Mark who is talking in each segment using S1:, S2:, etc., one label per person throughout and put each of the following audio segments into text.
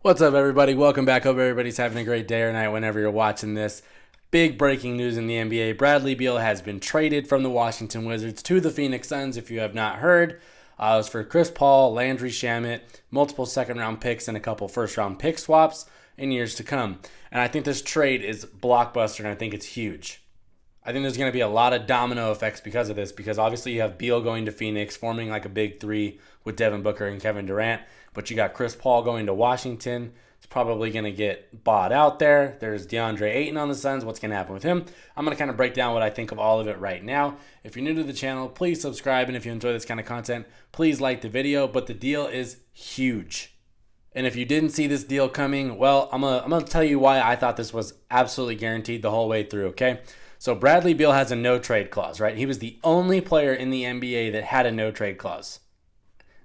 S1: What's up, everybody? Welcome back. Hope everybody's having a great day or night whenever you're watching this. Big breaking news in the NBA. Bradley Beal has been traded from the Washington Wizards to the Phoenix Suns, if you have not heard. It was for Chris Paul, Landry Shamet, multiple second-round picks, and a couple first-round pick swaps in years to come. And I think this trade is blockbuster, and I think it's huge. I think there's going to be a lot of domino effects because of this, because obviously you have Beal going to Phoenix, forming like a big three with Devin Booker and Kevin Durant, but you got Chris Paul going to Washington. It's probably going to get bought out there. There's DeAndre Ayton on the Suns. What's going to happen with him? I'm going to kind of break down what I think of all of it right now. If you're new to the channel, please subscribe, and if you enjoy this kind of content, please like the video, but the deal is huge. And if you didn't see this deal coming, well, I'm gonna tell you why I thought this was absolutely guaranteed the whole way through, okay? So Bradley Beal has a no-trade clause, right? He was the only player in the NBA that had a no-trade clause.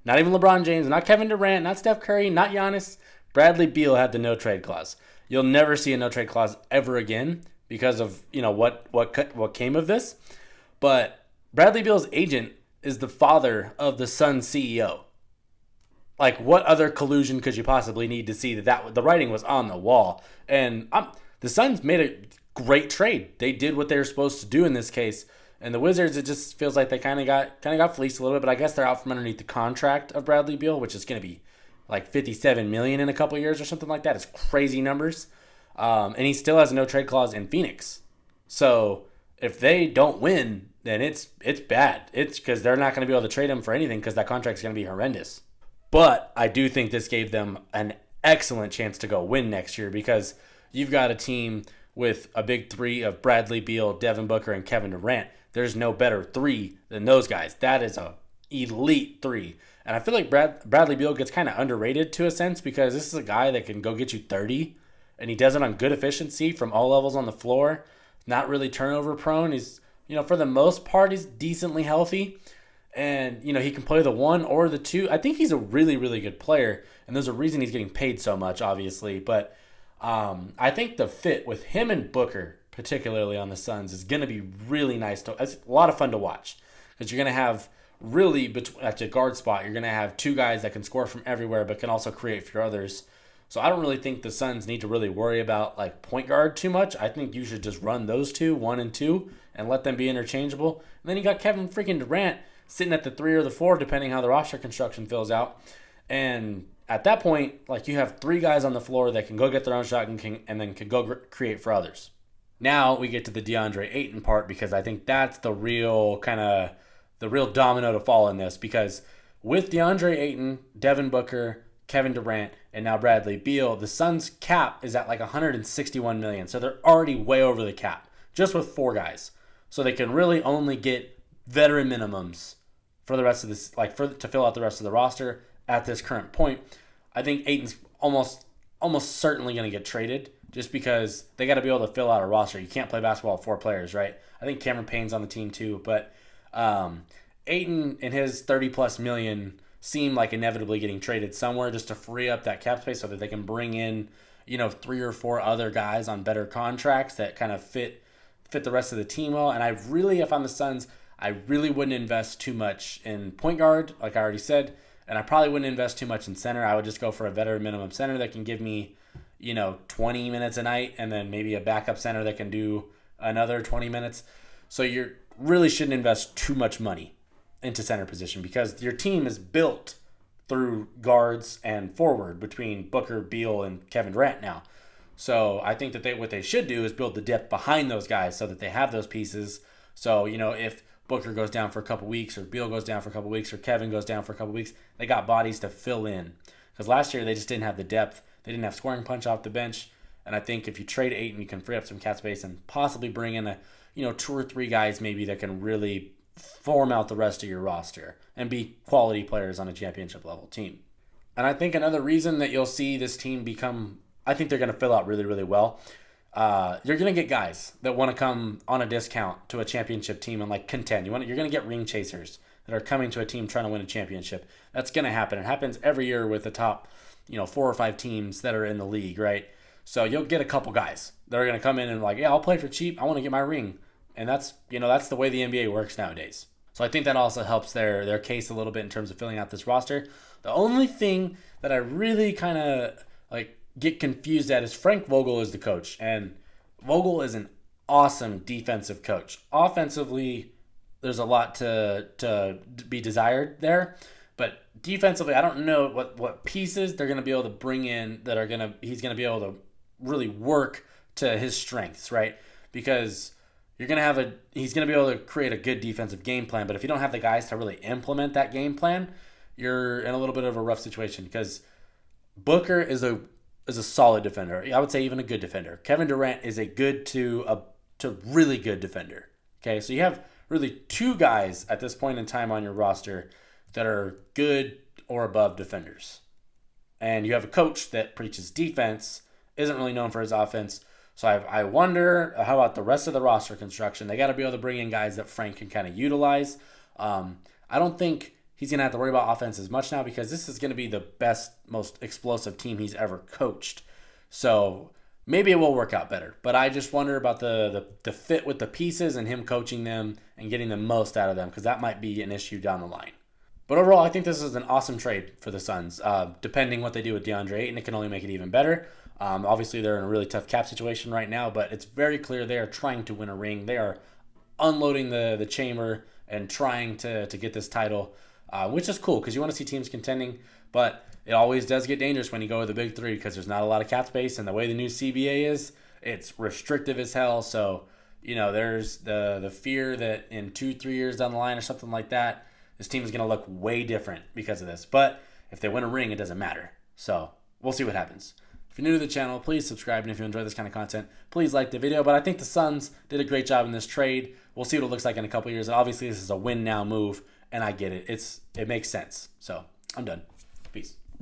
S1: Not even LeBron James, not Kevin Durant, not Steph Curry, not Giannis. Bradley Beal had the no-trade clause. You'll never see a no-trade clause ever again because of, what came of this. But Bradley Beal's agent is the father of the Suns CEO. Like, what other collusion could you possibly need to see that the writing was on the wall? And the Suns made a great trade. They did what they were supposed to do in this case. And the Wizards, it just feels like they kind of got fleeced a little bit. But I guess they're out from underneath the contract of Bradley Beal, which is going to be like $57 million in a couple years or something like that. It's crazy numbers. And he still has a no trade clause in Phoenix. So if they don't win, then it's bad. It's because they're not going to be able to trade him for anything because that contract is going to be horrendous. But I do think this gave them an excellent chance to go win next year because you've got a team with a big three of Bradley Beal, Devin Booker, and Kevin Durant. There's no better three than those guys. That is a elite three. And I feel like Bradley Beal gets kind of underrated to a sense because this is a guy that can go get you 30, and he does it on good efficiency from all levels on the floor. Not really turnover prone. He's, for the most part, he's decently healthy. And, he can play the one or the two. I think he's a really, really good player. And there's a reason he's getting paid so much, obviously. But I think the fit with him and Booker, particularly on the Suns, is going to be really nice. It's a lot of fun to watch. Because you're going to have really, at the guard spot, you're going to have two guys that can score from everywhere but can also create for others. So I don't really think the Suns need to really worry about like point guard too much. I think you should just run those two, 1 and 2, and let them be interchangeable. And then you got Kevin freaking Durant sitting at the 3 or the 4, depending how the roster construction fills out. And at that point, like, you have 3 guys on the floor that can go get their own shot and then can go create for others. Now we get to the DeAndre Ayton part because I think that's the real domino to fall in this, because with DeAndre Ayton, Devin Booker, Kevin Durant, and now Bradley Beal, the Suns' cap is at like $161 million. So they're already way over the cap just with 4 guys. So they can really only get veteran minimums for the rest of this, to fill out the rest of the roster at this current point. I think Ayton's almost certainly going to get traded just because they got to be able to fill out a roster. You can't play basketball with 4 players, right? I think Cameron Payne's on the team too, but Ayton and his 30+ million seem like inevitably getting traded somewhere just to free up that cap space so that they can bring in, 3 or 4 other guys on better contracts that kind of fit the rest of the team well. And if I'm the Suns, I really wouldn't invest too much in point guard, like I already said, and I probably wouldn't invest too much in center. I would just go for a veteran minimum center that can give me, 20 minutes a night, and then maybe a backup center that can do another 20 minutes. So you really shouldn't invest too much money into center position because your team is built through guards and forward between Booker, Beal, and Kevin Durant now. So I think that what they should do is build the depth behind those guys so that they have those pieces. So, if Booker goes down for a couple weeks, or Beal goes down for a couple weeks, or Kevin goes down for a couple weeks, they got bodies to fill in. Because last year they just didn't have the depth. They didn't have scoring punch off the bench. And I think if you trade Ayton, you can free up some cap space and possibly bring in 2 or 3 guys maybe that can really form out the rest of your roster and be quality players on a championship level team. And I think another reason that you'll see this team I think they're going to fill out really, really well. You're going to get guys that want to come on a discount to a championship team and contend. You're going to get ring chasers that are coming to a team trying to win a championship. That's going to happen. It happens every year with the top, 4 or 5 teams that are in the league, right? So you'll get a couple guys that are going to come in and I'll play for cheap. I want to get my ring. And that's the way the NBA works nowadays. So I think that also helps their case a little bit in terms of filling out this roster. The only thing that I really kind of get confused at is Frank Vogel is the coach, and Vogel is an awesome defensive coach. Offensively, there's a lot to be desired there, but defensively, I don't know what pieces they're going to be able to bring in that he's going to be able to really work to his strengths, right? Because he's going to be able to create a good defensive game plan, but if you don't have the guys to really implement that game plan, you're in a little bit of a rough situation because Booker is a solid defender. I would say even a good defender. Kevin Durant is a good to really good defender. Okay, so you have really two guys at this point in time on your roster that are good or above defenders. And you have a coach that preaches defense, isn't really known for his offense. So I wonder, how about the rest of the roster construction? They got to be able to bring in guys that Frank can kind of utilize. I don't think he's going to have to worry about offense as much now because this is going to be the best, most explosive team he's ever coached. So maybe it will work out better. But I just wonder about the fit with the pieces and him coaching them and getting the most out of them because that might be an issue down the line. But overall, I think this is an awesome trade for the Suns. Depending what they do with DeAndre Ayton, it can only make it even better. Obviously, they're in a really tough cap situation right now, but it's very clear they are trying to win a ring. They are unloading the chamber and trying to get this title, which is cool because you want to see teams contending, but it always does get dangerous when you go with the big three because there's not a lot of cap space, and the way the new CBA is, it's restrictive as hell. So, there's the fear that in 2-3 years down the line or something like that, this team is going to look way different because of this. But if they win a ring, it doesn't matter. So we'll see what happens. If you're new to the channel, please subscribe. And if you enjoy this kind of content, please like the video. But I think the Suns did a great job in this trade. We'll see what it looks like in a couple years. And obviously, this is a win-now move, and I get it. It makes sense. So I'm done. Peace.